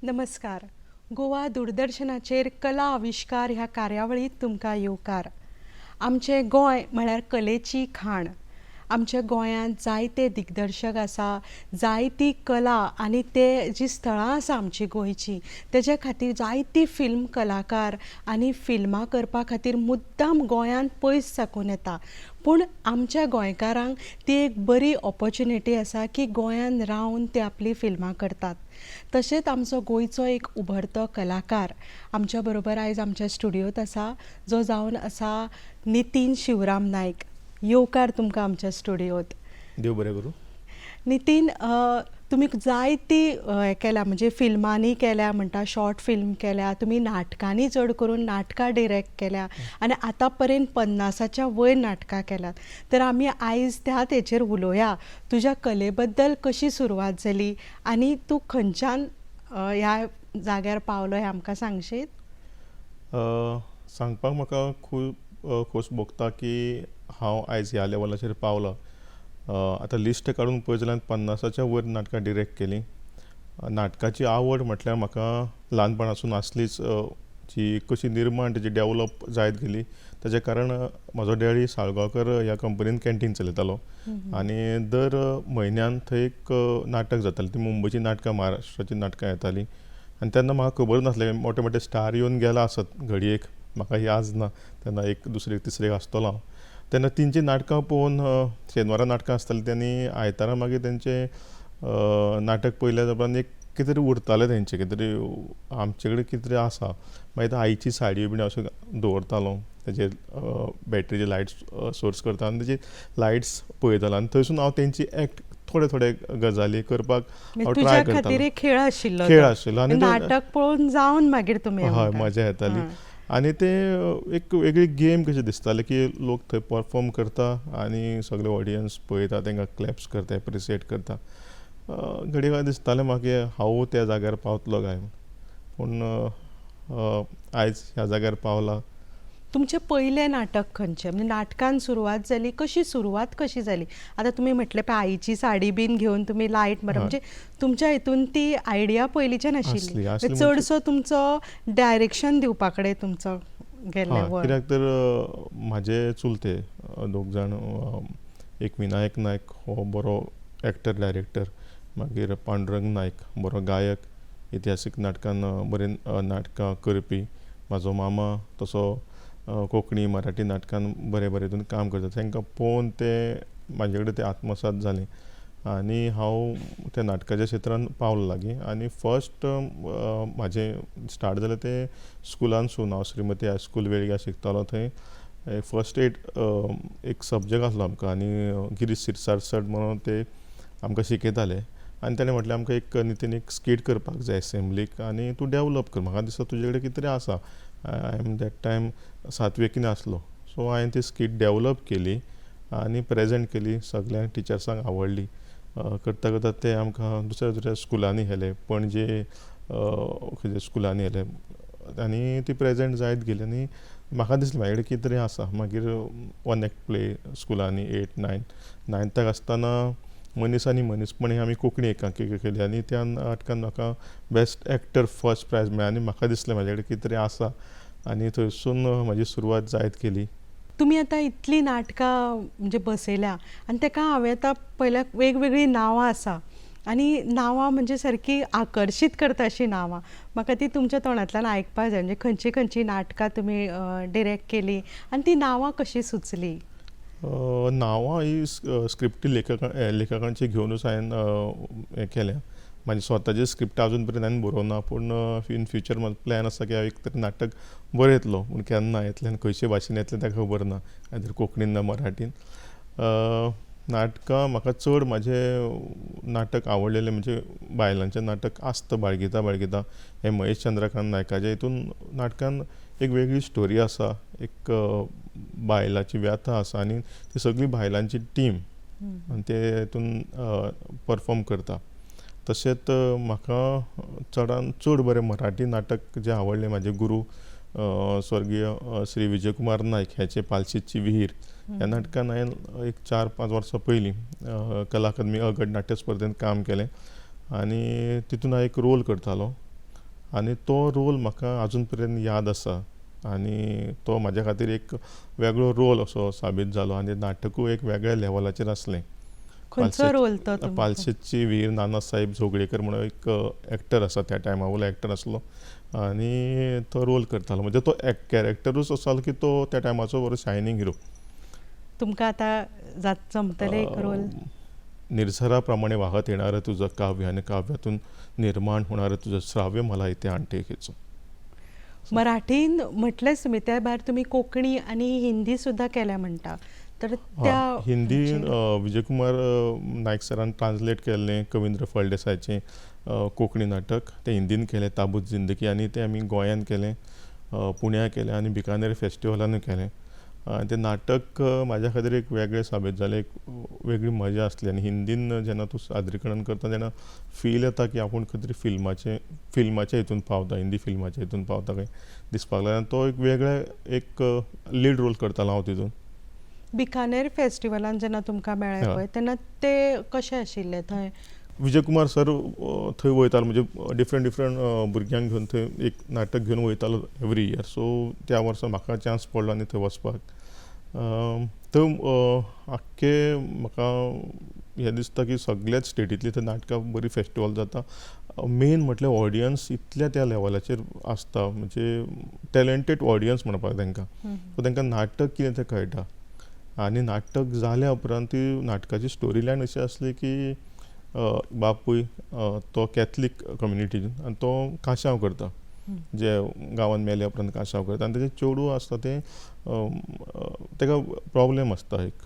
नमस्कार. गोवा दूरदर्शनाचेर कला आविष्कार ह्या कार्यावळीत तुमकां येवकार. आमचें गोंय म्हळ्यार कलेची खाण. आमच्या गोंयांत जायते दिग्दर्शक आसा, जायती कला आनी ते जी स्थळां आसा आमची गोंयची तेजे खातीर जायती फिल्म कलाकार आनी फिल्मां करपा खातीर मुद्दाम गोंयांत पयस साकून येता. पूण आमच्या गोंयकारांक ती एक बरी ऑपॉर्च्युनिटी आसा की गोंयांत रावन ते आपली फिल्मां करतात. तशेंच आमचो गोंयचो एक उभरतो कलाकार आमच्या बरोबर आयज आमच्या स्टुडियोंत आसा, जो जावन आसा नितीन शिवराम नायक. येवकार तुमकां आमच्या स्टुडियोंत. देव बरें करूं. नितीन, तुमी जायती हें केल्या म्हणजे फिल्मांनी केल्या म्हणटा, शॉर्ट फिल्म केल्या, तुमी नाटकांनी चड करून नाटकां डिरेक्ट केल्या आनी आतां पर्यंत 50च्या वयर नाटकां केल्यात. तर आमी आयज त्याच हेचेर उलोवया. तुज्या कले बद्दल कशी सुरवात जाली आनी तूं खंयच्यान ह्या जाग्यार पावलो हें आमकां सांगशीत? सांगपाक म्हाका खूब खोस भोगता की हांव आयज ह्या लेवलाचेर पावलो. आतां लिस्ट काडून पळयत जाल्यार 50च्या वयर नाटकां डिरेक्ट केलीं. नाटकाची आवड म्हटल्यार म्हाका ल्हानपणासून आसलीच. जी कशी निर्माण तेजी डेवलप जायत गेली ताजें कारण म्हजो डॅडी साळगांवकर ह्या कंपनीन कॅन्टीन चलयतालो आनी दर म्हयन्यान थंय एक नाटक जातालें. ती मुंबयची नाटकां, महाराष्ट्राची नाटकां येतालीं आनी तेन्ना म्हाका खबर नासलें मोठे मोठे स्टार येवन गेला आसत घडयेक, म्हाका याद ना. तेन्ना एक दुसरेक तिसरेक आसतलो हांव. तेन्ना तेंची नाटकां पळोवन शेनवारा नाटकां आसतालीं तेन्ना आयतारा मागीर तेंचें नाटक पळयल्या उपरांत एक कितें तरी उरतालें तेंचें, कितें तरी आमचे कडेन कितें तरी आसा. मागीर आईची साडी बीन अशें दवरतालो, तेजेर बॅटरीचे लायट्स सोर्स करता आनी तेजे लायट्स पळयतालो आनी थंयसून हांव तेंची एक्ट थोडे थोडे गजाली करपाक हांव ट्राय तुज्या खातीर करतालो. एक खेळ आशिल्लो खेळ तो. आशिल्लो आनी नाटक पळोवन जावन मागीर तुमी हें हय, म्हणटा. मजा येताली. हां. आनी ते एक वेगळी गेम कशी दिसताली की लोक थंय परफॉर्म करता आनी सगळे ऑडियन्स पळयता, तांकां क्लॅप्स करता, एप्रिसिएट करता. घडये काय दिसतालें म्हाका हांवूय त्या जाग्यार पावतलो काय. पूण आयज ह्या जाग्यार पावला. तुमचें पयलें नाटक खंयचें? म्हणजे नाटकान सुरवात जाली, सुरवात कशी जाली? आतां तुमी म्हटलें पळय आईची साडी बीन घेवन तुमी लायट मारप, हय. म्हणजे तुमच्या हितून ती आयडिया पयलींच्यान आशिल्ली. आसली चडसो तुमचो डायरेक्शन दिवपा कडेन तुमचो गेल्ले हय, वय. कित्याक तर म्हाजे चुलते दोग जाण, एक विनायक नायक हो बरो एक्टर डायरेक्टर, मागीर पांडुरंग नायक बरो गायक, इतिहासीक नाटकान बरें नाटकां करपी. म्हाजो मामा तसो कोंकणी मराठी नाटकान बरें बरें हितून काम करता. तांकां पळोवन ते म्हाजे कडेन ते आत्मसात जालें आनी हांव त्या नाटकाच्या क्षेत्रान पावलो लागीं. आनी फस्ट म्हाजें स्टार्ट जालें तें स्कुलानसून. हांव श्रीमती हायस्कूल वेळग्या शिकतालो. थंय फस्ट एड एक सब्जॅक्ट आसलो आमकां आनी गिरीश सिरसाट सर म्हणून ते आमकां शिकयताले आनी ताणें म्हटलें आमकां एक नितीन एक स्कीट करपाक जाय एसेंब्लीक आनी तूं डेवलप कर. म्हाका दिसता तुजे कडेन कितें तरी आसा. आय एम दॅट टायम 7वी कितें आसलो. सो हांवें ती स्कीट डेवलप केली आनी प्रेजेंट केली. सगळ्यांक टिचर्सांक आवडली. करता करता ते आमकां दुसऱ्या दुसऱ्या स्कुलांनी व्हेले, पणजे खंयच्या स्कुलांनी व्हेले आनी ती प्रेजेंट जायत गेली आनी म्हाका दिसलें म्हाजे कडेन कितें तरी आसा. मागीर वन एक्ट प्ले स्कुलांनी 8, 9, 9थाक आसतना मनीस आनी मनीसपणी आमी कोंकणी एकांकिका केली आनी त्या नाटकान म्हाका बेस्ट एक्टर फस्ट प्रायज मेळ्ळें आनी म्हाका दिसलें म्हाजे कडेन कितें तरी आसा आनी थंयसून म्हाजी सुरवात जायत गेली. तुमी आतां इतलीं नाटकां म्हणजे बसयल्या आनी ताका हांवें आतां पळयल्यार वेगवेगळीं नांवां आसा आनी नांवां म्हणजे सारकीं आकर्शीत करता अशीं नांवां. म्हाका ती तुमच्या तोंडांतल्यान आयकपाक जाय, म्हणजे खंयचीं खंयचीं नाटकां तुमी डिरेक्ट केलीं आनी तीं नांवां कशीं सुचलीं? नांवां ही स्क्रिप्टी लेखकांची घेवनूच हांवें हें केल्या. म्हाजी स्वताची स्क्रिप्ट आजून पर्यंत हांवें बरोवना, पूण इन फ्युचर म्हाजो प्लॅन आसा की हांव एक तरी नाटक बरयतलो. पूण केन्ना येतलें आनी खंयचे भाशेन येतलें तें खबर ना, आयदर कोंकणीन ना मराठीन. नाटकां म्हाका चड म्हाजें नाटक आवडलेलें म्हणजे बायलांचें नाटक आस्त बाळगिता बाळगिता हें महेश चंद्रकांत नायकाचें. हितून नाटकान एक वेगळी स्टोरी आसा, एक बायलाची व्यथा आसा आनी ती सगळी बायलांची टीम आनी ते हितून परफॉर्म करता. तशेंच म्हाका चडान चड बरें मराठी नाटक जें आवडलें म्हाजे गुरू स्वर्गीय श्री विजयकुमार नायक हेचें पालशीची विहीर. ह्या नाटकान हांवें एक 4-5 वर्सां पयलीं कला अकादमी अ गट नाट्य स्पर्धेंत काम केलें आनी तितून हांव एक रोल करतालो आनी तो रोल म्हाका अजून पर्यंत याद आसा आनी तो म्हाज्या खातीर एक वेगळो रोल असो साबीत जालो आनी नाटकूय एक वेगळ्या लेवलाचेर आसलें. खंयचो रोल तो तुमचो? पालशेची वीर नानासाहेब जोगळेकर म्हणून एक एक्टर आसा, त्या टायमावयलो एक्टर आसलो आनी तो रोल करतालो. म्हणजे तो कॅरेक्टरूच असो आसलो की तो त्या टायमाचो बरो शायनींग हिरो. तुमकां आतां जमतले एक रोल? निर्झरा प्रमाणे वाहत येणारं तुझं काव्य आणि काव्यातून निर्माण होणारं तुझं श्राव्य मला इथे आणते खेचून. मराठीन म्हटलेंच तुम्ही, त्या भायर तुम्ही कोंकणी आणि हिंदी सुद्धा केल्या म्हणटा, तर त्या हिंदी विजयकुमार नायक सरान ट्रान्सलेट केल्लें कविंद्र फळदेसायचें कोंकणी नाटक, तें हिंदीन केलें ताबूत जिंदगी, आनी तें आमी गोंयान केलें, पुण्या केलें आनी बिकानेर फेस्टिवलानूय केलें. तें नाटक म्हाज्या खातीर एक वेगळें साबीत जालें, एक वेगळी मजा आसली. आनी हिंदीन जेन्ना तूं सादरीकरण करता तेन्ना फील येता की आपूण खंय तरी फिल्माच्या हितून पावता, हिंदी फिल्माच्या हितून पावता काय दिसपाक लागलें. तो एक वेगळे एक लीड रोल करतालो हांव तितून. बिकानेर फेस्टिवलान जेन्ना तुमकां मेळ्ळें पळय, तेन्ना ते कशें आशिल्लें थंय? विजयकुमार सर थंय वयतालो, म्हणजे डिफरंट भुरग्यांक घेवन थंय एक नाटक घेवन वयतालो एवरी इयर. सो त्या वर्सा म्हाका चान्स पडलो आनी थंय वचपाक. थंय आख्खे म्हाका हें दिसता की सगळ्याच स्टेटींतली थंय नाटकां बरी फेस्टिवल जाता. मेन म्हटल्यार ऑडियन्स इतल्या त्या लेवलाचेर आसता, म्हणजे टॅलंटेड ऑडियन्स म्हणपाक तांकां. सो तांकां नाटक कितें तें कळटा. आनी नाटक जाल्या उपरांत ती नाटकाची स्टोरी लायन अशी आसली की बापूय तो कॅथलीक कम्युनिटीन आनी तो काशांव करता, जे गांवांत मेल्या उपरांत काशांव करता. आनी तेजें चेडूं आसता तें तेका प्रॉब्लेम आसता एक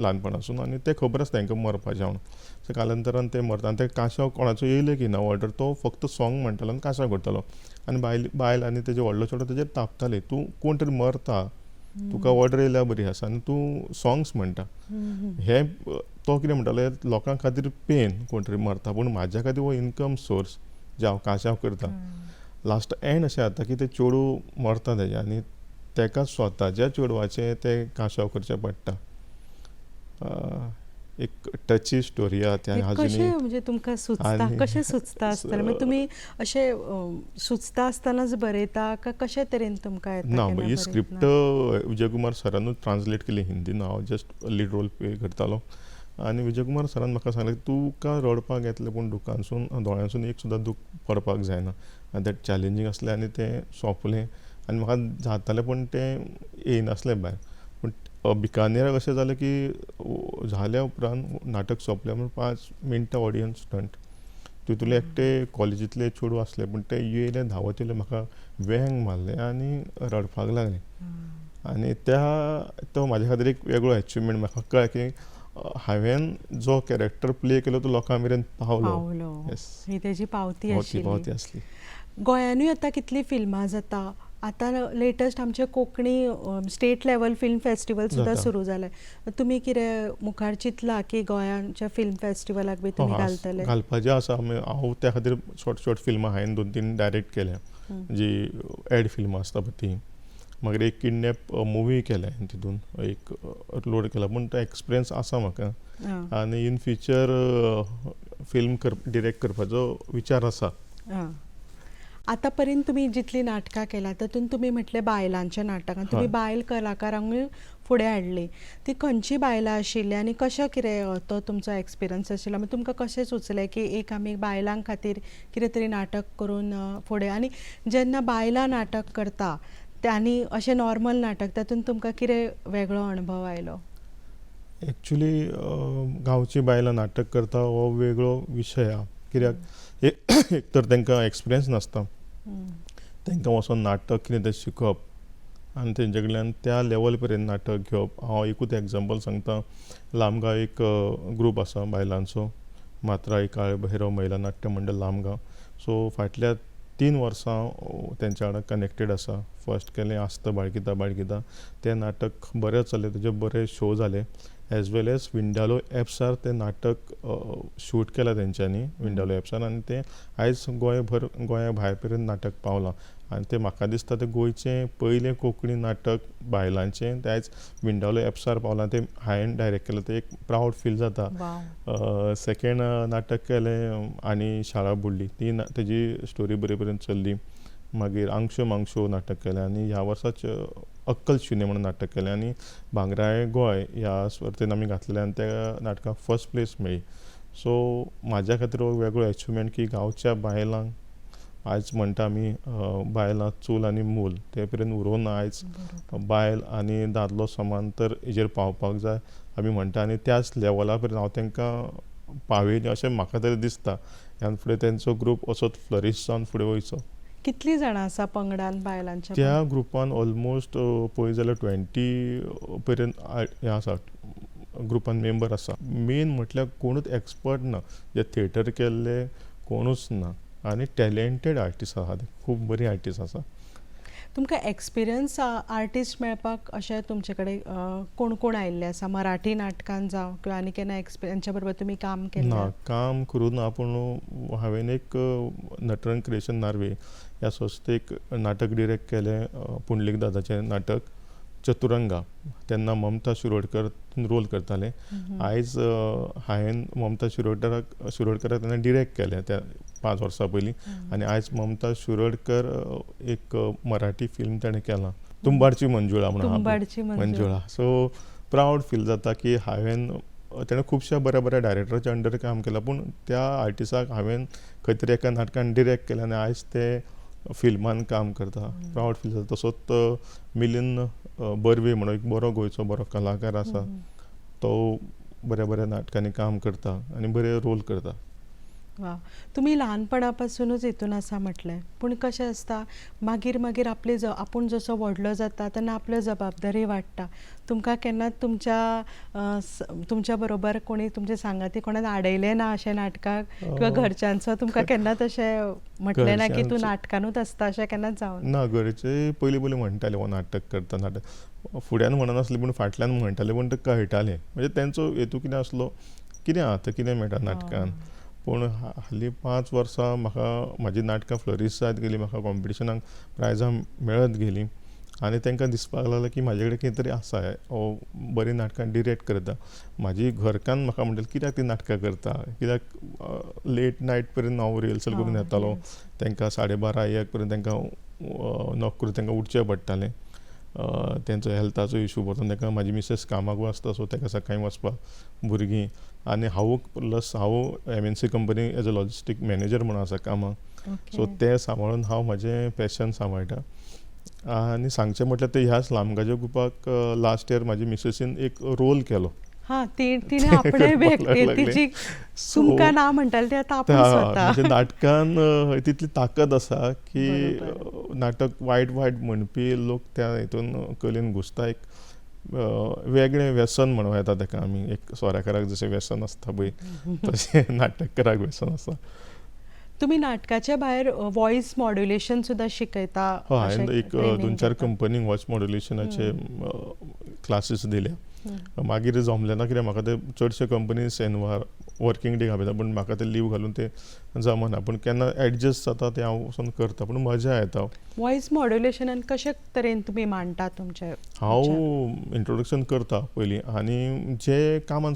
ल्हानपणासून, आनी तें खबर आसता तांकां मरपाचें म्हणून. सो कालांतरान तें मरता आनी तें काशांव कोणाचो येयले की ना ऑर्डर, तो फक्त सॉंग म्हणटालो आनी काशांव करतालो. आनी बायल आनी तेजे व्हडलो चेडो तेजेर तापताले, तूं कोण तरी मरता, तुका ऑर्डर येयल्यार बरी आसा आनी तूं सॉंग्स म्हणटा. हे तो कितें म्हणटालो, लोकां खातीर पेन कोण तरी मरता, पूण म्हाज्या खातीर हो इनकम सोर्स जे हांव काशांव करता. लास्ट एंड अशें जाता की तें चेडूं मरता तेजें आनी तेका स्वताच्या चेडवाचें तें काशांव करचें पडटा. एक टची स्टोरी आहा त्या कशें, म्हणजे तुमकां सुचता, कशें सुचता आसतलें? म्हणजे तुमी अशें सुचता आसतनाच बरयता काय कशे तरेन तुमकां येता? ना, ही स्क्रिप्ट विजयकुमार सरानूच ट्रान्सलेट केली हिंदीन, हांव जस्ट लीड रोल प्ले करतालो. आनी विजयकुमार सरान म्हाका सांगलें तुका रडपाक येतलें पूण दुखानसून दोळ्यांसून एक सुद्दां दूख पडपाक जायना. आनी तें चॅलेंजींग आसलें आनी तें सोंपलें आनी म्हाका जातालें पूण तें येयनासलें भायर. पूण बिकानेराक अशें जालें की जाल्या उपरांत नाटक सोंपलें म्हणून 5 मिनटां ऑडियन्स स्टंट. तितूंतले एकटे कॉलेजींतले चेडूं आसले, पूण ते येयले, धांवत येयले, म्हाका वेंग मारलें आनी रडपाक लागलें. आनी तो म्हाज्या खातीर एक वेगळो अचिवमेंट. म्हाका कळ्ळें की हांवें जो कॅरेक्टर प्ले केलो तो लोकां मेरेन पावलो. ही तेजी पावती आसली. गोंयानूय आतां कितलीं फिल्मां जाता. आतां लेटस्ट आमचे Konkani state level film festival सुद्दां सुरू जालें. तुमी कितें मुखार चिंतलां की गोंयांच्या फिल्म फेस्टिवलाक बी तुमी घालतले? घालपाचें आसा. हांव त्या खातीर शॉर्ट फिल्मां हांवें 2-3 डायरेक्ट केल्या, जी एड फिल्मां आसता पळय ती. मागीर एक किडनॅप मुवी केल्या तितून, एक लोड केला, पूण तो एक्सपिरियन्स आसा म्हाका. आनी इन फ्युचर फिल्म डिरेक्ट करपाचो विचार आसा. आतां पर्यंत तुमी जितलीं नाटकां केल्या तातूंत तुमी म्हटलें बायलांचें नाटक, आनी तुमी बायल कलाकारांकूय फुडें हाडलीं. ती खंयचीं बायलां आशिल्लीं आनी कशें कितें तो तुमचो एक्सपिरियन्स आशिल्लो? मागीर तुमकां कशें सुचलें की एक आमी बायलां खातीर कितें तरी नाटक करून फुडें? आनी जेन्ना बायलां नाटक करता आनी अशें नॉर्मल नाटक, तातूंत तुमकां कितें वेगळो अणभव आयलो? एक्चुली गांवची बायलां नाटक करता हो वेगळो विशय आहा. कित्याक एक तर तांकां एक्सपिरियन्स नासता, तांकां वचोन नाटक कितें तें शिकप आनी तेंचे कडल्यान त्या लेवल पर्यंत नाटक घेवप. हांव एकूच एग्जांपल सांगता. लामगांव एक ग्रूप आसा बायलांचो, मात्राई काळे भैरव महिला नाट्य मंडळ लामगांव. सो फाटल्या 3 वर्सां तेंच्या वांगडा कनेक्टेड आसा. फर्स्ट केलें आस्त बाळगिता बाळगिता, तें नाटक बरें चल्लें, तेजे बरे शो जाले. एज वेल एज विंडालो एप्सार तें नाटक शूट केलां तेंच्यांनी विंडालो एप्सार आनी तें आयज गोंया भायर पर्यंत नाटक पावलां आनी तें म्हाका दिसता तें गोंयचें पयलें कोंकणी नाटक बायलांचें तें आयज विंडालो एप्सार पावलां तें हांवें डायरेक्ट केलें तें एक प्रावड फील जाता. वाव. सेकेंड नाटक केलें आनी शाळा बुडली ती तेजी स्टोरी बरे पर्यंत चल्ली. मागीर आंगशो मांगशो नाटक केलें आनी ह्या वर्साच अक्कल शुन्य म्हणून नाटक केलें आनी भांगराळे गोंय ह्या सर्तीन आमी घातलेलें आनी त्या नाटकाक फर्स्ट प्लेस मेळ्ळी. सो म्हाज्या खातीर हो वेगळो अचिवमेंट की गांवच्या बायलांक आयज म्हणटा आमी बायलां चूल आनी मूल ते पर्यंत उरोवन आयज बायल आनी दादलो समान तर हेजेर पावपाक जाय आमी म्हणटा आनी त्याच लेवला पर्यंत हांव तांकां पावयलें अशें म्हाका तरी दिसता. ह्यान फुडें तेंचो ग्रूप असोच फ्लरीश जावन फुडें वयचो. कितलीं जाणां आसा पंगडान बायलांच्या? त्या ग्रुपान ऑलमोस्ट पळयत जाल्यार 20 पर्यंत हें आसा ग्रुपान मेंबर आसा. मेन म्हटल्यार कोणूच एक्सपर्ट ना जे थिएटर केल्ले कोणूच ना आनी टॅलेंटेड आर्टिस्ट आसा ते खूब बरी आर्टिस्ट आसा. तुमकां एक्सपिरियन्स आर्टिस्ट मेळपाक अशें तुमचे कडेन कोण कोण आयिल्ले आसा मराठी नाटकान जावं किंवा आनी केन्ना तेंच्या बरोबर तुमी काम केलें? ना काम करूं ना पूण हांवें एक नटरंग क्रिएशन नार्वे ह्या संस्थेक नाटक डिरेक्ट केलें पुंडलीक दादाचें नाटक चतुरंगा. तेन्ना ममता शिरोडकर रोल करताले. आयज हांवें ममता शिरोडकराक तेन्ना डिरेक्ट केलें त्या 5 वर्सां पयलीं आनी आयज ममता शिरोडकर एक मराठी फिल्म ताणें केलां तुंबाडची मंजुळा म्हणून मंजुळा. सो प्रावड फील जाता की हांवें तेणें खुबश्या बऱ्या बऱ्या डायरेक्टराच्या अंडर काम केलां पूण त्या आर्टिस्टाक हांवें खंय तरी एका नाटकान डिरेक्ट केलें आनी आयज ते फिल्मान काम करता. प्रावड फील जाता. तसोच मिलिंद बर्वे म्हणून एक बरो गोंयचो बरो कलाकार आसा तो बऱ्या बऱ्या नाटकांनी काम करता आनी बरे रोल करता. वा. तुमी ल्हानपणा पासूनच हितून आसा म्हटलें पूण कशें आसता मागीर मागीर आपले आपूण जसो व्हडलो जाता तेन्ना आपल्यो जबाबदारी वाडटा. तुमकां केन्नाच तुमच्या बरोबर कोणी तुमचे सांगाती कोणान आडयलें ना अशें नाटकाक किंवा घरच्यांचो तुमकां केन्नाच अशें म्हटलें ना की तूं नाटकानूच आसता अशें केन्नाच जावं ना? घरचे पयलीं म्हणटाले हो नाटक करता नाटक फुड्यान म्हणनासले पूण फाटल्यान म्हणटाले पूण ते कळटालें म्हणजे तेंचो हेतू कितें आसलो कितें आता कितें मेळटा नाटकान. पूण हालीं 5 वर्सां म्हाका म्हाजी नाटकां फ्लरीश जायत गेलीं म्हाका कॉम्पिटिशनाक प्रायजां मेळत गेलीं आनी तांकां दिसपाक लागलें की म्हाजे कडेन कितें तरी आसा हो बरी नाटकां डिरेक्ट करता. म्हाजी घरकान्न म्हाका म्हणटाली कित्याक ती नाटकां करता कित्याक लेट नायट पर्यंत हांव रिहर्सल करून येतालो तांकां 12:30-1 पर्यंत तांकां नोकरी तांकां उठचें पडटालें. तेंचो हेल्थाचो इशू पडटा ताका म्हाजी मिसेस कामाक वचता सो ताका सकाळीं वचपाक भुरगीं आनी हांव MNC company as a logistic manager म्हणून आसा कामाक. सो तें सांबाळून हांव म्हाजें पॅशन सांबाळटा. आनी सांगचें म्हटल्यार ते ह्याच लामगाजे ग्रुपाक लास्ट इयर म्हाजी मिसेसीन एक रोल केलो. तिणें आपणें तिची तुमकां ना म्हणटालें तें आतां आपूण स्वता म्हणजे नाटकान तितली ताकद आसा की नाटक वायट म्हणपी लोक त्या हितून कलेन घुसता. एक वेगळें व्यसन म्हणूं येता ताका आमी एक सोऱ्याकाराक जशें व्यसन आसता पळय तशें नाटककाराक व्यसन आसा. तुमी नाटकाच्या भायर वॉयस मॉड्युलेशन सुद्दां शिकयता? हांवें एक 2-4 कंपनीक वॉयस मॉड्युलेशनाचे क्लासीस दिल्या. मागीर जमलें ना कित्याक म्हाका ते चडशे कंपनी शेनवार वर्कींग डे घालता पूण म्हाका ते लीव घालून ते जमना. पूण केन्ना एडजस्ट जाता तें हांव वचून करता पूण मजा येता. वॉयस मॉड्युलेशनान कशे तरेन तुमी मांडटा तुमचे? हांव इंट्रोडक्शन करता पयलीं आनी जे कामान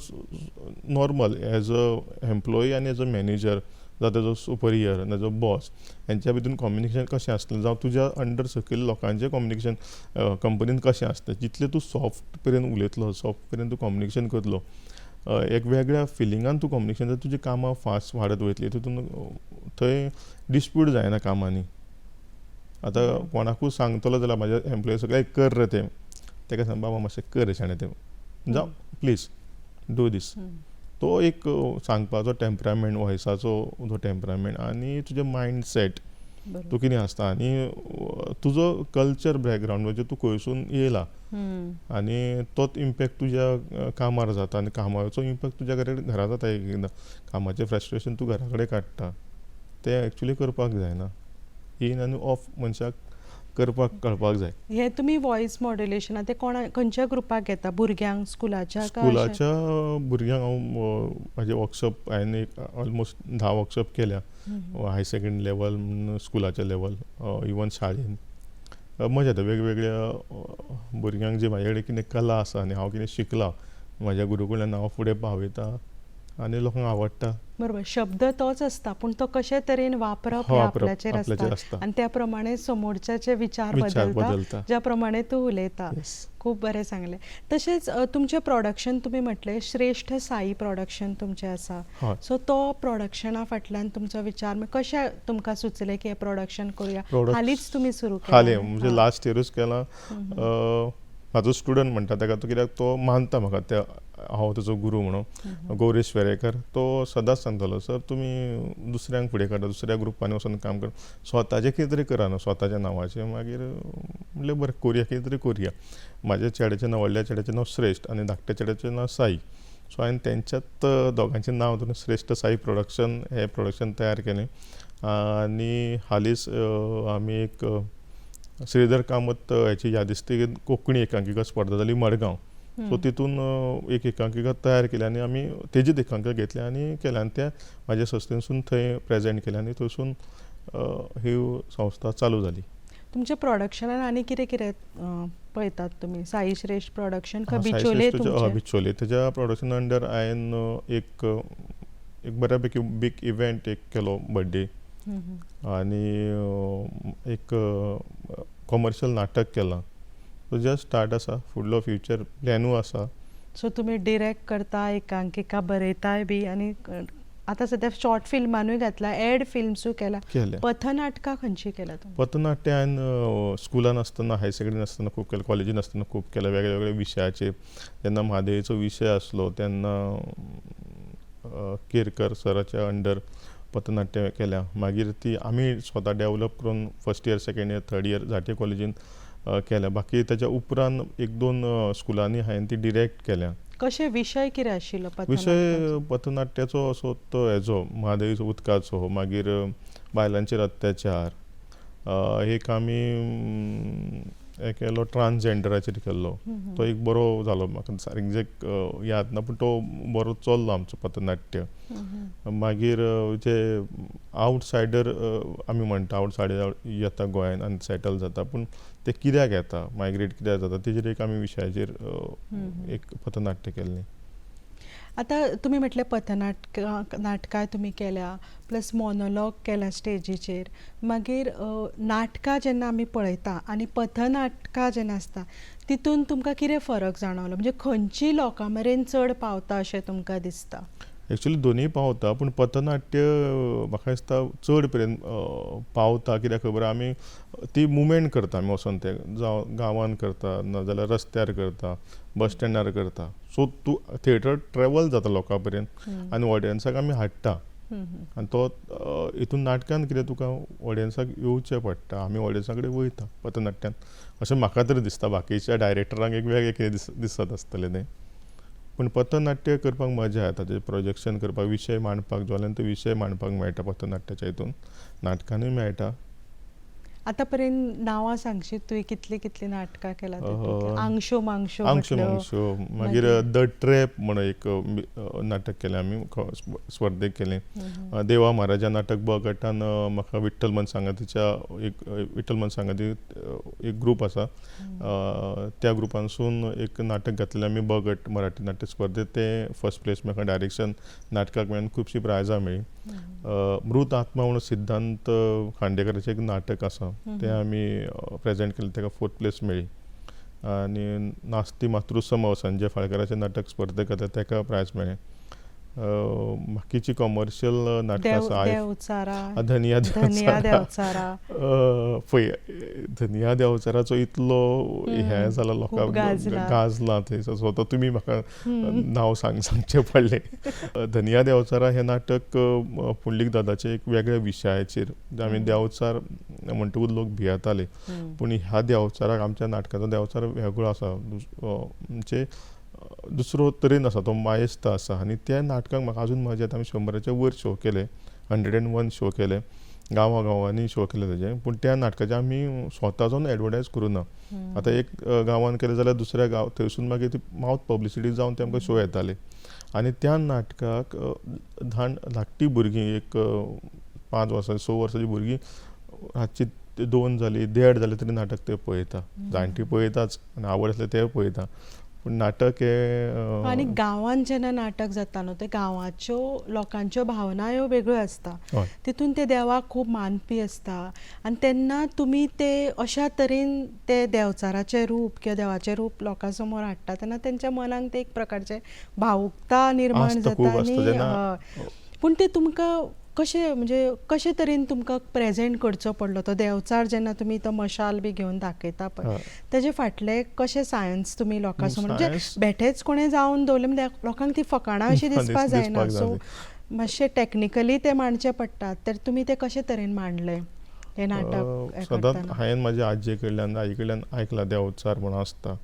नॉर्मल एज अ एम्प्लॉई आनी एज अ मॅनेजर जावं तेजो सुपरियर तेजो बॉस हेंच्या भितून कम्युनिकेशन कशें आसतलें जावं तुज्या अंडर सकयल लोकांचें कम्युनिकेशन कंपनीन कशें आसता. जितलें तूं सॉफ्ट पर्यंत उलयतलो सॉफ्ट पर्यंत तूं कम्युनिकेशन करतलो एक वेगळ्या फिलिंगान तूं कम्युनिकेशन जाता तुजीं कामां फास्ट वाडत वयतलीं. तितून थंय डिस्प्यूट जायना कामांनी. आतां कोणाकूय सांगतलो जाल्यार म्हाज्या एम्प्लॉई सगळें कर रे तें ताका सांग बाबा मातशें कर रे शाणें तें जावं प्लीज डू दीस. तो एक सांगपाचो टेम्परामेंट वॉयसाचो तो टेम्परामेंट आनी तुजें मायंडसेट तूं कितें आसता आनी तुजो कल्चर बॅकग्रावंड म्हणजे तूं खंयसून येयला आनी तोच इम्पॅक्ट तुज्या कामार जाता आनी कामाचो इम्पॅक्ट तुज्या घरा जाता. एकदां कामाचें फ्रस्ट्रेशन तूं घरा कडेन काडटा तें एक्चुली करपाक जायना. इन आनी ऑफ मनशाक करपाक कळपाक जाय. हे तुमी वॉयस मॉड्युलेशन ते खंयच्या ग्रुपाक घेता, भुरग्यांक स्कुलाच्या का अशें? स्कुलाच्या भुरग्यांक हांव म्हाजे वर्कशॉप हांवें एक ऑलमोस्ट 10 वर्कशॉप केल्या. हाय सेकंडरी लेवल, स्कुलाच्या लेवल, इवन शाळेन. मजा येता वेगवेगळ्या भुरग्यांक जे म्हाजे कडेन कितें कला आसा आनी हांव कितें शिकलां म्हाज्या गुरू कडल्यान हांव फुडें पावयता आनी लोकांक आवडटा. बरोबर, शब्द तोच आसता पूण तो कशे तरेन वापरप हे वापरप आपल्याचेर आपल्याचेर आसता आसता. आनी त्या प्रमाणे समोरच्याचे विचार विचार बदलता बदलता. ज्या प्रमाणे तूं उलयता. Yes. खूब बरें सांगलें. तशेंच तुमचें प्रोडक्शन तुमी म्हटलें श्रेश्ठ साई प्रोडक्शन तुमचें आसा. हय. सो तो प्रोडक्शना फाटल्यान तुमचो विचार कशें तुमकां सुचलें की हें प्रोडक्शन करुया? हालींच तुमी सुरू केलां? हालीं म्हणजे लास्ट इयरूच केलां. म्हाजो स्टुडंट म्हणटा ताका तो, कित्याक तो मानता म्हाका त्या हांव ताजो गुरू म्हणून, गौरेश वेरेकर. तो सदांच सांगतालो, सर तुमी दुसऱ्यांक फुडें काडटा, दुसऱ्या ग्रुपांनी वचून काम कर, स्वताचें कितें तरी करा न्हू, स्वताच्या नांवाचें. मागीर म्हणलें बरें करुया, कितें तरी करुया. म्हाज्या चेड्याचें नांव, व्हडल्या चेड्याचें नांव श्रेश्ठ आनी धाकट्या चेड्याचें नांव साई. सो हांवें तेंच्यात दोगांचें नांव धरून श्रेश्ठ साई प्रोडक्शन हें प्रोडक्शन तयार केलें. आनी हालींच आमी एक श्रीधर कामत हेची यादिस्ती कोंकणी एकांकिका स्पर्धा जाली मडगांव. सो तितून एक एकांकिका तयार केली आनी आमी तेजीच एकांकिका घेतली आनी केल्या आनी त्या म्हाज्या संस्थेनसून थंय प्रेजेंट केल्या आनी थंयसून ही संस्था चालू जाली. तुमच्या प्रोडक्शनान आनी कितें कितें पळयतात तुमी? साई श्रेश्ठ प्रोडक्शन काय साई बिचोले श्रेष्ठच्या तुमचें? बिचोले तेज्या प्रोडक्शना अंडर हांवें एक बऱ्यापैकी बीग इव्हेंट एक केलो, बर्थडे. आनी एक कॉमर्शियल नाटक केलां. सो जस्ट स्टार्ट आसा, फुडलो फ्युचर प्लॅनूय आसा. सो तुमी डिरेक्ट करता, एकांकिका बरयताय बी आनी आतां सद्या शॉर्ट फिल्मानूय घातला, एड फिल्म्सूय केला. पथनाटकां खंयची केल्या तुमी? पथनाट्य हांवें स्कुलान आसतना, हाय सेकंडरीन आसतना खूब केलें, कॉलेजीन आसतना खूब केलें, वेगळ्या वेगळ्या विशयाचेर. जेन्ना म्हादयेचो विशय आसलो तेन्ना केरकर सराच्या अंडर पथनाट्य केल्या. मागीर ती आमी स्वता डेवलप करून first year, second year, third year जाटे कॉलेजीन केल्या. बाकी ताच्या उपरांत एक दोन स्कुलांनी हांवें ती डिरेक्ट केल्या. कशे विशय कितें आशिल्लो विशय पथनाट्याचो असो तो हेजो म्हादयचो उदकाचो, मागीर बायलांचेर अत्याचार. एक आमी हें केलो ट्रान्सजेंडराचेर केल्लो. तो एक बरो जालो, म्हाका एग्जॅक्ट याद ना पूण तो बरो चल्लो आमचो पथनाट्य. मागीर जे आवटसायडर आमी म्हणटा, आवटसायडर येता गोंयान आनी सेटल जाता, पूण ते कित्याक येता, मायग्रेट कित्याक जाता, तेजेर एक आमी विशयाचेर एक पथनाट्य केल्लें. आतां तुमी म्हटलें नाटकां तुमी केल्या, प्लस मॉनोलॉग केल्या स्टेजीचेर. मागीर नाटकां जेन्ना आमी पळयता आनी पथनाटकां जेन्ना आसता तितून तुमकां कितें फरक जाणवलो? म्हणजे खंयची लोकां मेरेन चड पावता अशें तुमकां दिसता? एक्चुली दोनूय पावता, पूण पथनाट्य म्हाका दिसता चड पर्यंत पावता. कित्याक खबर, आमी ती मुवमेंट करता, आमी वचोन ते जावं गांवान करता, नाजाल्यार रस्त्यार करता, बस स्टँडार करता. सो तूं थिएटर ट्रॅवल जाता लोकां पर्यंत आनी ऑडियन्साक आमी हाडटा. आनी तो हितून नाटकान कितें तुका ऑडियन्साक येवचें पडटा, आमी ऑडियन्सा कडेन वयता पथनाट्यान, अशें म्हाका तरी दिसता. बाकीच्या डायरेक्टरांक एक वेगळें कितें दिसत आसतलें तें. पूण पथनाट्य करपाक मजा येता, तेजें प्रोजेक्शन करपाक, विशय मांडपाक, ज्वलंत विशय मांडपाक मेळटा पथनाट्याच्या हितून. नाटकानूय मेळटा. आतां पर्यंत नांवां सांगशीत तुवें कितलीं कितलीं नाटकां केल्या? आंगशो मांगशो, आंगशो मांगशो, मागीर द ट्रॅप म्हणून एक नाटक केलें आमी, स्पर्धेक केलें. देवा महाराजा नाटक ब गटान म्हाका विठ्ठल मनसांगातीच्या विठ्ठल मनसांगाती एक ग्रूप आसा, त्या ग्रुपानसून एक नाटक घातलेलें आमी ब गट मराठी नाट्य स्पर्धेंत. तें फर्स्ट प्लेस म्हाका डायरेक्शन नाटकाक मेळून खुबशीं प्रायजां मेळ्ळीं. मृत आत्मा म्हणून सिद्धांत खांडेकराचें एक नाटक आसा, तें आमी प्रेजेंट केलें, ताका 4th प्लेस मेळ्ळी. आनी नास्ती मातृसम संजय फाळकाराचें नाटक स्पर्धेक घातलें, ताका प्रायज मेळ्ळें. बाकीची कमर्शियल नाटकां आसा, धनिया देंवचारा. पळय, धनिया देंवचाराचो इतलो हें जाला, लोकांक गाजला थंयसर. स्वता तुमी म्हाका नांव सांगचें पडलें. धनिया देंवचारा हें नाटक पुंडलीक दादाचें एक वेगळ्या विशयाचेर. आमी देंवचार म्हणटकूच लोक भियेताले, पूण ह्या देंवचाराक, आमच्या नाटकाचो देंवचार वेगळो आसा, म्हणजे दुसरो तरेन आसा, तो मायेस्त आसा. आनी त्या नाटकाक म्हाका अजून मजा येता. आमी 100च्या वयर शो केले, 101 शो केले. गांवांनी शो केले तेजे, पूण त्या नाटकाचे आमी स्वताचोन एडवर्टायज करूं ना. आतां एक गांवांत केलें जाल्यार दुसऱ्या थंयसून मागीर ती मावथ पब्लिसिटी जावन ते आमकां शो येताले. आनी त्या नाटकाक धाकटी भुरगीं एक 5 वर्सां 6 वर्सांची भुरगीं रातची 2 जाली 1:30 जाली तरी नाटक ते पळयता. जाणटी पळयताच आनी आवड आसल्यार ते पळयता. पूण नाटक हे आनी गांवांत जेन्ना नाटक जाता न्हू, ते गांवाच्यो लोकांच्यो भावनाय वेगळ्यो आसता. हय. तितून ते देवाक खूब मानपी आसता आनी तेन्ना तुमी ते अशा तरेन ते देवचाराचें रूप किंवा देवाचें रूप लोकां समोर हाडटा तेन्ना तेंच्या मनांत ते एक प्रकारचे भावुकता निर्माण आसता, खूब जाता. आसता. जेन्ना हय. पूण ते तुमकां कशे तरेन तुमकां प्रेजेंट करचो पडलो तो देवचार जेन्ना तुमी तो मशाल बी घेवन दाखयता पळय, हय. तेजे फाटले कशे सायन्स तुमी लोकां समोर म्हणजे सायन्स बेठेच कोणें जावन दवरलें म्हणजे लोकांक ती फकाणां अशी दिसपाक जायना. सो मातशें टॅक्निकली ते मांडचे पडटात. तर तुमी ते कशे तरेन मांडले हे नाटक हें सदांच करतना? हांवें म्हाज्या आजये कडल्यान आई कडल्यान आयकलां देवचार म्हणून आसता.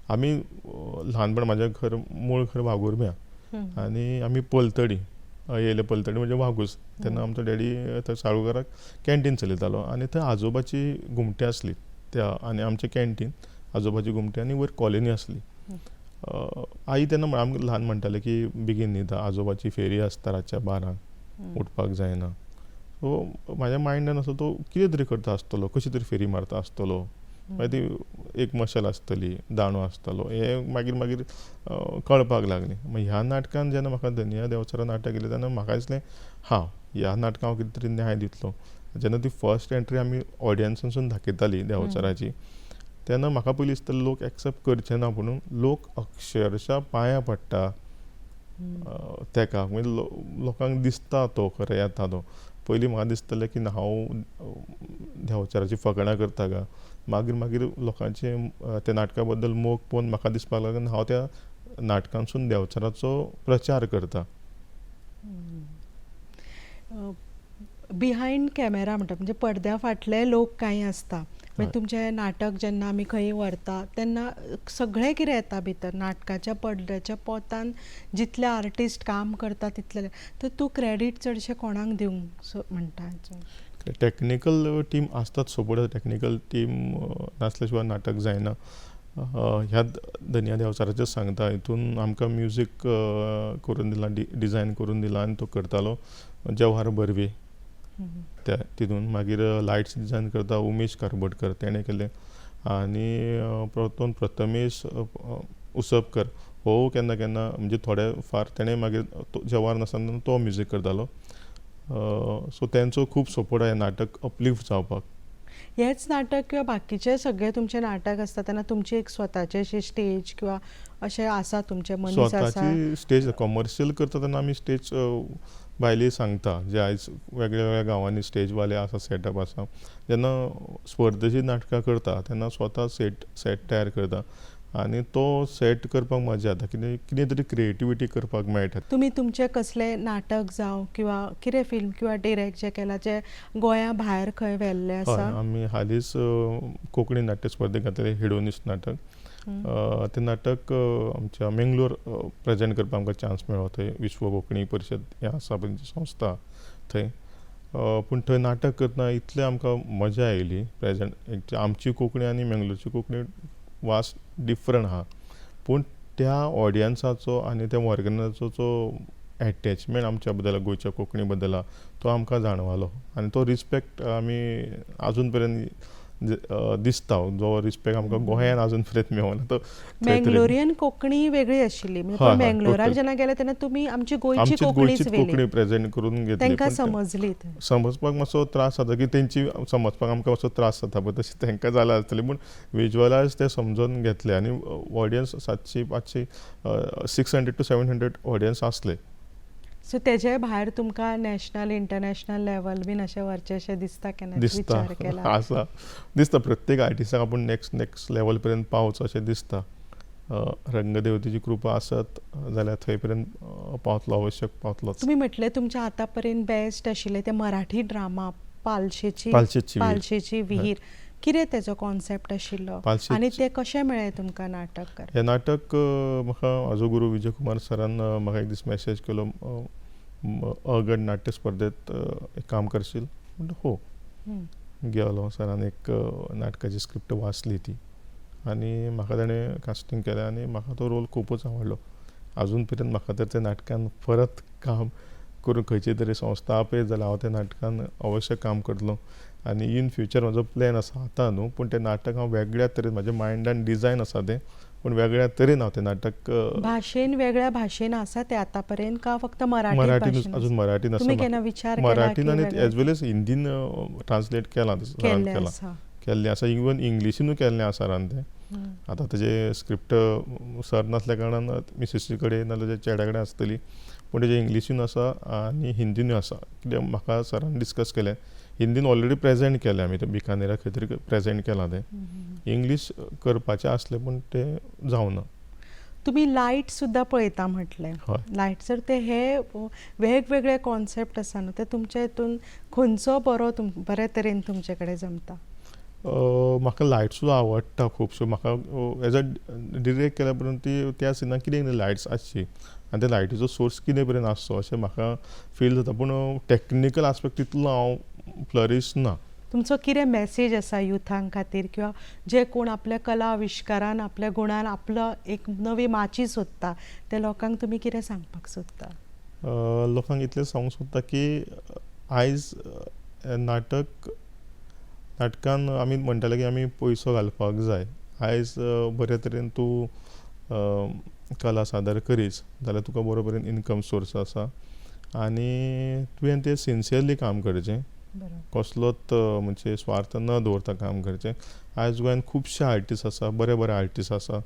आमी ल्हानपण म्हाजें घर मूळ घर वागुर्म्या आनी आमी पलतडी येयले. पलतडी म्हणजे वागूस. तेन्ना आमचो डॅडी थंय साळुकाराक कॅन्टीन चलयतालो आनी थंय आजोबाची घुमटी आसली त्या आनी आमचें कॅन्टीन आजोबाची घुमटी आनी वयर कॉलनी आसली. आई तेन्ना आमकां ल्हान म्हणटाले की बेगीन न्हिदा, आजोबाची फेरी आसता रातच्या 12 उठपाक जायना. सो म्हाज्या मायंडान असो तो कितें तरी करता आसतलो, कशी तरी फेरी मारता आसतलो. मागीर ती एक मशाल आसतली, दांडो आसतलो, हें मागीर कळपाक लागलें. मागीर ह्या नाटकान जेन्ना म्हाका धनिया देवचारा नाटक येयलें तेन्ना म्हाका दिसलें ह्या नाटकाक हांव कितें तरी न्याय दितलो. जेन्ना ती फर्स्ट एंट्री आमी ऑडियन्सानसून दाखयताली देवचाराची तेन्ना म्हाका पयलीं दिसतालें लोक एक्सेप्ट करचे ना, पूण लोक अक्षरशा पांयां पडटा तेका. म्हणजे लोकांक दिसता तो खरें येता तो. पयलीं म्हाका दिसतालें की हांव देवचाराची फकाणां करता काय. मागीर लोकांचे त्या नाटका बद्दल मोग पळोवन म्हाका दिसपाक लागलें हांव त्या नाटकांसून देवचाराचो प्रचार करता. बिहायंड कॅमेरा म्हणटा म्हणजे पडद्या फाटले लोक कांय आसता. म्हणजे तुमचें नाटक जेन्ना आमी खंय व्हरता तेन्ना सगळें कितें येता भितर नाटकाच्या पडद्याच्या पोतान जितले आर्टिस्ट काम करता तितले. तर तूं क्रेडीट चडशें कोणाक दिवंक म्हणटा? टॅक्निकल टीम आसताच सपोर्ट. टॅक्निकल टीम नासल्या शिवाय नाटक जायना. ह्या धनिया देवचाराचें सांगता हितून आमकां म्युजीक करून दिलां, डिजायन करून दिलां आनी तो करतालो जवाहर बर्वे त्या तितून. मागीर लायट्स डिजायन करता उमेश कारबोटकर तेणें केलें आनी प्रथमेश उसपकर हो केन्ना केन्ना म्हणजे थोडे फार तेणें मागीर जवाहर नासतना तो म्युजीक करतालो. सो तेंचो खूब सपोर्ट आसा नाटक अपलिफ्ट जावपाक. हेच नाटक किंवा बाकीचे सगळे तुमचे नाटक आसता तेन्ना तुमची एक स्वताची अशी स्टेज किंवा अशें आसा तुमचें मनीस आसा? स्वताची स्टेज कमर्शियल करता तेन्ना आमी स्टेज भायली सांगता जे आयज वेगळ्या गांवांनी स्टेजवाले आसा, सेटअप आसा. जेन्ना स्पर्धेची नाटकां करता तेन्ना स्वता सेट तयार करता आनी तो सेट करपाक मजा येता. कितें तरी क्रिएटिविटी करपाक मेळटा. तुमी तुमचें कसलें नाटक जावं किंवा कितें फिल्म किंवा डिरेक्ट जें केलां जें गोंया भायर खंय व्हेल्लें आसा? आमी हालींच कोंकणी नाट्य स्पर्धेक घातलें हेडोनिस्ट नाटक. तें नाटक आमच्या मेंगलोर प्रेजेंट करपाक आमकां चान्स मेळ्ळो. थंय विश्व कोंकणी परिशद हें आसा पळय संस्था थंय. पूण थंय नाटक करतना इतलें आमकां मजा आयली. प्रेजेंट आमची कोंकणी आनी मेंगलोरची कोंकणी वास डिफरंट आहा. पूण त्या ऑडियन्साचो आनी त्या ऑर्गनायझराचो एटॅचमेंट आमच्या बद्दल गोंयच्या कोंकणी बद्दल तो आमकां जाणवलो आनी तो रिस्पेक्ट आमी आजून पर्यंत दिसता. जो रिस्पेक्ट आमकां गोंयांत आजून पर्यंत मेळोना तो मेंगलोरियन कोंकणी वेगळी आशिल्ली. म्हणजे मेंगलोराक जेन्ना गेले तेन्ना तुमी आमची गोंयची कोंकणी प्रेजेंट करून घेतली. तांकां समजली समजपाक मातसो त्रास जाता की तेंची समजपाक आमकां मातसो त्रास जाता पळय तशें तांकां जालें आसतलें. पूण विज्युअलायज ते समजून घेतले आनी ऑडियन्स 700-500 600 to 700 ऑडियन्स आसले. सो तेजे भायर तुमकां नॅशनल इंटरनॅशनल लेवल बीन अशें व्हरचेशें दिसता केन्ना? दिसता आसा दिसता प्रत्येक आर्टिस्टाक आपूण नेक्स्ट लेवल पर्यंत पावचो अशें दिसता. रंगदेवतेची कृपा आसत जाल्यार थंय पर्यंत पावतलो, आवश्यक पावतलोच. तुमी म्हटलें तुमच्या आतां पर्यंत बेस्ट आशिल्लें तें मराठी ड्रामा पालशेची विहीर. कितें तेजो कॉन्सेप्ट आशिल्लो आनी तें कशें मेळ्ळें तुमकां नाटक करपाक? हें नाटक म्हाका म्हाजो गुरू विजय कुमार सरान म्हाका एक दीस मॅसेज केलो, अगड नाट्य स्पर्धेंत काम करशील म्हणलं हो. हं. गेलो सरान एक नाटकाची स्क्रिप्ट वाचली ती आणि म्हाका ताणें कास्टींग केलें आनी म्हाका तो रोल खूबच आवडलो. अजून पर्यंत म्हाका तर त्या नाटकान परत काम करून खंयची तरी संस्था आपयत जाल्यार हांव त्या नाटकान अवश्य काम करतलो. आनी इन फ्युचर म्हजो प्लॅन आसा आतां न्हू, पूण तें नाटक हांव वेगळ्या तरेन म्हाज्या मायंडान डिजायन आसा तें, पूण वेगळ्या तरेन हांव तें नाटक भाशेन वेगळ्या भाशेन आसा ते आतां पर्यंत का फक्त मराठी मराठीनूच भाशेन अजून आसा? मराठीन आसा. तुम्ही केन्ना विचार केला मराठीन की आनी वेगळें एज वेल एज हिंदीन ट्रान्सलेट केलां सरान केल्लें केलां. आसा? केल्लें आसा, इवन इंग्लिशीनूय केल्लें आसा सरान तें. हं. आतां तेजें स्क्रिप्ट सर नासल्या कारणान मिसेसी कडेन नाजाल्यार तेच्या चेड्या कडेन आसतली, पूण तेजें इंग्लिशीन आसा आनी हिंदीनूय आसा. कित्याक म्हाका सरान डिस्कस केलें, हिंदीन ऑलरेडी प्रेजेंट केलें आमी तें बिकानेरा खंय तरी प्रेजेंट केलां तें. इंग्लीश करपाचें आसलें पूण तें जावना. तुम्ही लायट सुद्दां पळयता म्हटलें. हय. लायट जर ते हे वेगवेगळे कॉन्सेप्ट आसा न्हू, ते तुमच्या हितून खंयचो बरे तरेन तुमचे कडेन जमता? म्हाका लायट्सूय आवडटा खुबश्यो. म्हाका एज अ डिरेक्ट केल्या उपरांत ती त्या सिनाक कितें लायट्स आसची आनी त्या लायटीचो सोर्स कितें पर्यंत आसचो अशें म्हाका फील जाता. पूण टॅक्निकल आस्पेक्ट तितलो हांव फ्लरीश ना. तुमचो कितें मॅसेज आसा युथां खातीर, किंवा जे कोण आपल्या कला आविश्कारान आपल्या गुणान आपलो एक नवी माची सोदता त्या लोकांक तुमी कितें सांगपाक सोदता? लोकांक इतलें सांगूंक सोदता की आयज नाटकान आमी म्हणटाले की आमी पयसो घालपाक जाय. आयज बरे तरेन तूं कला सादर करीत जाल्यार तुका बरो तरेन इनकम सोर्स आसा आनी तुवें तें सिन्सियरली काम करचें. बरोबर. कसलोच म्हणजे स्वार्थ न दवरता काम करचें. आयज गोंयान खुबशे आर्टिस्ट आसा, बरे बरे आर्टिस्ट आसा.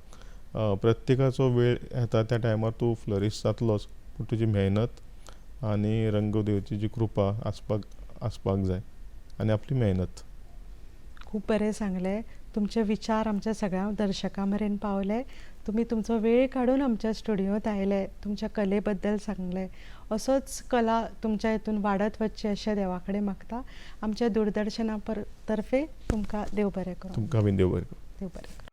प्रत्येकाचो वेळ येता त्या टायमार तूं फ्लरीश जातलोच, पूण तुजी मेहनत आनी रंगदेवची जी कृपा आसपाक जाय आनी आपली मेहनत. खूब बरें सांगलें. तुमचे विचार आमच्या सगळ्या दर्शकां मेरेन पावले. तुम्ही तुमचो वेळ काडून आमच्या स्टुडियोंत आयले, तुमच्या कले बद्दल सांगलें. असोच कला तुमच्या हितून वाडत वचची अशें देवा कडेन मागता. आमच्या दूरदर्शना तर्फे तुमकां देव बरें करूं. तुमकां बीन देव बरें करूं. देव बरें करूं.